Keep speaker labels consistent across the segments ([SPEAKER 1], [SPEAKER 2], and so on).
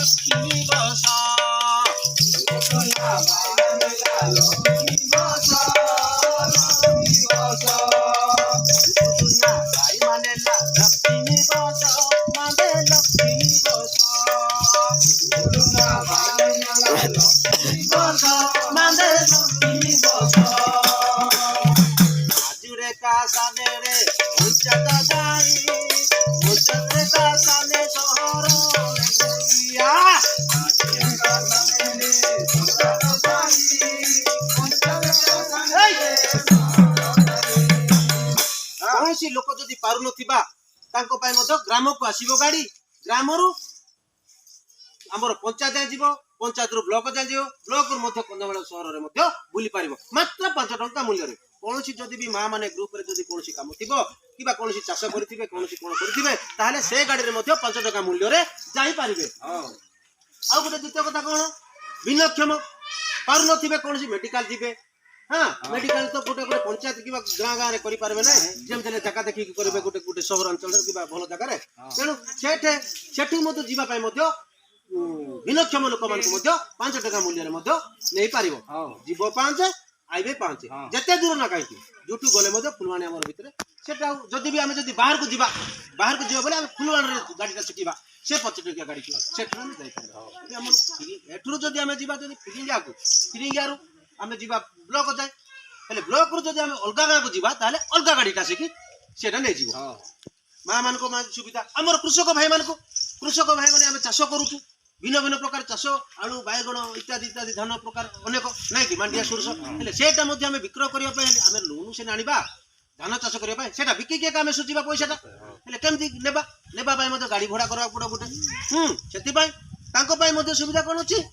[SPEAKER 1] लक्ष्मी बस सुना मानेला लक्ष्मी बस सुना भाई मानेला लक्ष्मी बस माने लक्ष्मी बस सुना मानेला लक्ष्मी बस माने लक्ष्मी बस आजुरे का साने रे उच्चत दाई उच्चत का साने सोहर गुलिया आजुरे का साने रे उच्चत दाई उच्चत का साने कौन लोक जदि पारु नथिबा तांको पाई मधो ग्राम को आसीबो गाड़ी ग्राम रु हमर पंचायत जीव पंचायत रु ब्लॉक जाय जीव ब्लॉक रु मधो कंदमाल शहर रे मधो बुली पारिबो मात्र 5 टंका मूल्य रे कोनोसी जदि भी मां माने ग्रुप रे जदि कोनोसी काम थिबो किबा कोनोसी चाष करथिबे कोनोसी कोन करथिबे ताहाले से गाड़ी रे मधो 5 टंका मूल्य रे जाई पारिबे आ गोटे द्वितीय कथा कोन विलक्षम पारु नथिबे कोनोसी मेडिकल जीवे हाँ मेडिकल तो गोटे गोटे पंचायत किबा गाँ गाँ रे करि पारबे नै जेम तले जगह देखि करिबे गोटे गोटे शहर अंचल रे किबा भलो जगह रे तेनु सेठी मधो जीवा पाई मधो विलक्षम लोक मान को मधो 5 टका मूल्य रे मधो नै पारिबो जीव 5 आइबे 5 जते दूर ना काई जुटू गले मधो फुलवाणी हमर भितरे सेटा जदि भी हम जदि बाहर को जीवा बोले हम फुलवाणी रे गाड़ीटा सिटीबा से 25 टका गाड़ी को सेठरा नै जाई पारे हमर एठुरो जदि हम जीवा जदि फिरिंगिया रु आमे जीवा ब्लॉक जाए हेले ब्लॉक रु जदि आमे अलगा गाँ को जीवा ताले अलगा गाड़ीटा सिकी सेटा नै जीवो मां मान को सुविधा हमर कृषक भाई माने आमे चाष करूछु भिन्न भिन्न प्रकार चाष आलू बायगण इत्यादि इत्यादि धान प्रकार अनेक नै कि मांडिया सोरस हेले सेटा मध्ये आमे विक्रय करिया पय हेले आमे लोन से आनिबा धान चाष करिया पय सेटा बिकी के आमे सुजीबा पैसाटा हेले केमति नेबा पय मध्ये गाड़ी घोड़ा करवा पड़ो गोटे सेति पय तांको पय मध्ये सुविधा कोन अछि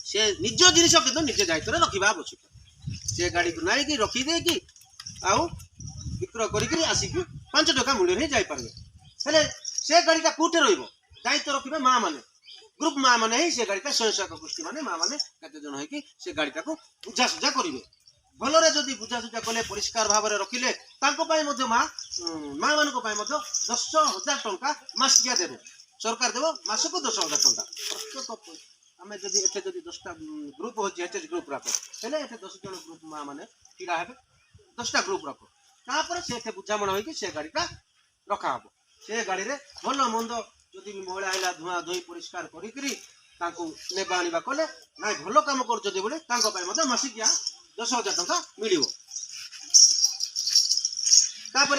[SPEAKER 1] से निज जिनिस किंतु निज दायित्व रे रखिबा आवश्यक से गाड़ी को नाई की रखी दे कि आउ विक्रय करी आसी 5 टका मूल्य रे जाई पारबे हेले से गाड़ीटा कोठे रहइबो दायित्व रखिबे मां माने ग्रुप मां माने ही से गाड़ीटा स्वयंसहायक गोष्ठी माने मां माने कते जन है कि से गाड़ीटा को बुझा सुझा करिवे भलो रे जदी बुझा सुझा कले परिष्कार भाव रे रखिले तांको पाई मध्ये मां मान को पाई मध्ये 10,000 टंका मासिकिया देबे सरकार देबो मासको 10,000 टंका आमे जदी एथे जदी 10टा ग्रुप हो एचएच ग्रुप राखो हेले एथे 10 जन ग्रुप मां माने किरा हेबे 10टा ग्रुप राखो तापर से एथे बुझामणा होई कि से गाड़ीटा रखा हबो से गाड़ी रे भलो मंद जदि महिला आइला धुआ धोई परिष्कार करी तांको नेबा आनिबा कले नाइ भलो काम कर जदि बोले तांको पाई मध्ये मासिकिया 10,000 टंका मिलिबो तापर